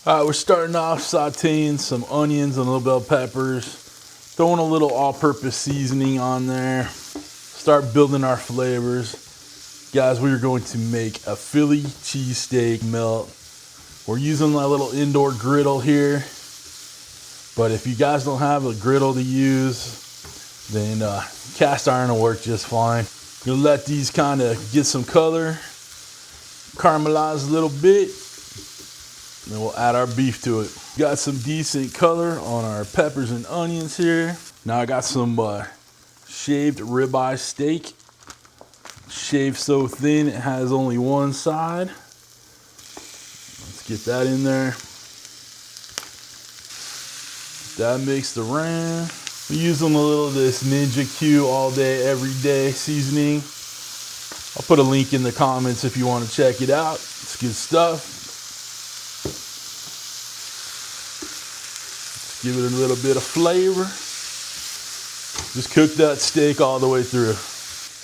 All right, we're starting off sauteing some onions and a little bell peppers, throwing a little all-purpose seasoning on there, start building our flavors. Guys, we are going to make a Philly cheesesteak melt. We're using a little indoor griddle here, but if you guys don't have a griddle to use, then cast iron will work just fine. You'll let these kind of get some color, caramelize a little bit, and then we'll add our beef to it. Got some decent color on our peppers and onions here. Now I got some shaved ribeye steak. Shaved so thin it has only one side. Let's get that in there. That mixed around. We're using a little of this Ninja Q all day, every day seasoning. I'll put a link in the comments if you want to check it out. It's good stuff. Give it a little bit of flavor. Just cook that steak all the way through.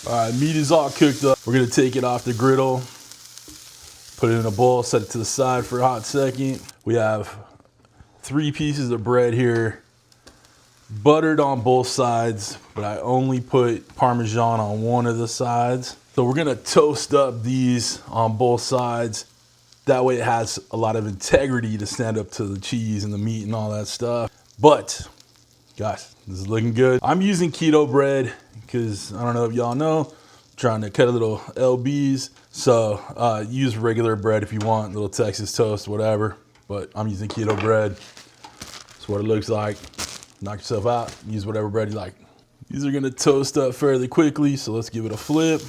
All right, meat is all cooked up. We're gonna take it off the griddle, put it in a bowl, set it to the side for a hot second. We have 3 pieces of bread here, buttered on both sides, but I only put Parmesan on one of the sides. So we're gonna toast up these on both sides. That way it has a lot of integrity to stand up to the cheese and the meat and all that stuff. But, guys, this is looking good. I'm using keto bread because I don't know if y'all know, I'm trying to cut a little LBs. So use regular bread if you want, little Texas toast, whatever. But I'm using keto bread. That's what it looks like. Knock yourself out, use whatever bread you like. These are gonna toast up fairly quickly, so let's give it a flip.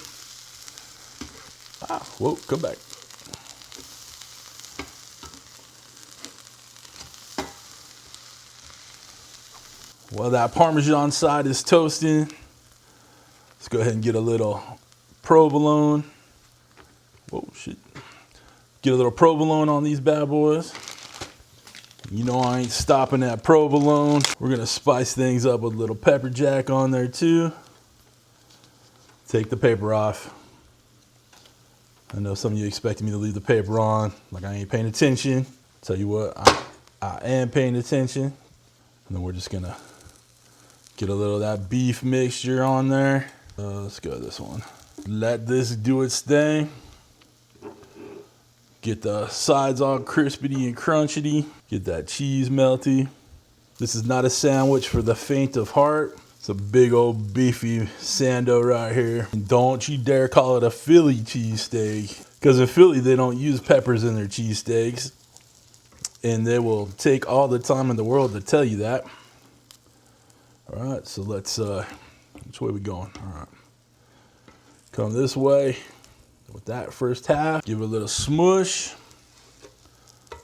Ah, whoa, come back. While that Parmesan side is toasting, let's go ahead and get a little provolone. Whoa, shit. Get a little provolone on these bad boys. You know I ain't stopping at provolone. We're gonna spice things up with a little pepper jack on there too. Take the paper off. I know some of you expected me to leave the paper on, like I ain't paying attention. Tell you what, I am paying attention. And then we're just gonna get a little of that beef mixture on there. Let's go this one. Let this do its thing. Get the sides all crispity and crunchity. Get that cheese melty. This is not a sandwich for the faint of heart. It's a big old beefy sando right here. And don't you dare call it a Philly cheesesteak. Because in Philly, they don't use peppers in their cheesesteaks. And they will take all the time in the world to tell you that. All right, so let's, which way we going? All right. Come this way with that first half. Give it a little smush.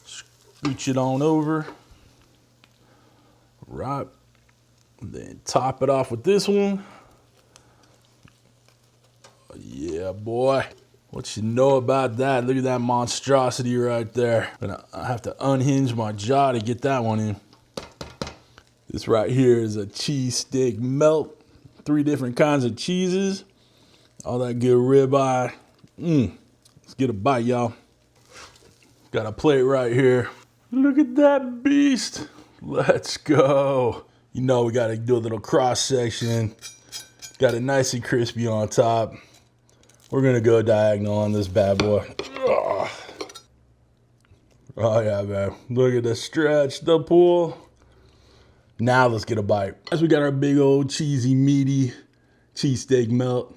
Scooch it on over. Right. And then top it off with this one. Yeah, boy. What you know about that? Look at that monstrosity right there. I have to unhinge my jaw to get that one in. This right here is a cheesesteak melt. 3 different kinds of cheeses. All that good ribeye. Let's get a bite, y'all. Got a plate right here. Look at that beast. Let's go. You know we gotta do a little cross section. Got it nice and crispy on top. We're gonna go diagonal on this bad boy. Oh yeah, man. Look at the stretch, the pull. Now let's get a bite. As we got our big old cheesy, meaty cheesesteak melt.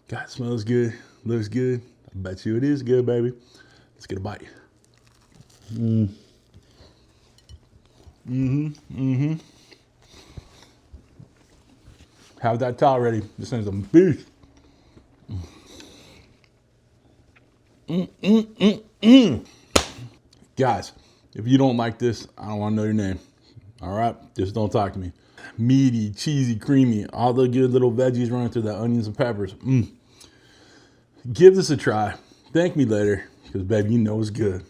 God, it smells good, looks good. I bet you it is good, baby. Let's get a bite. Have that towel ready. This thing's a beast. Guys, if you don't like this, I don't want to know your name. All right, just don't talk to me. Meaty, cheesy, creamy, all the good little veggies running through the onions and peppers. Give this a try. Thank me later, because baby, you know it's good.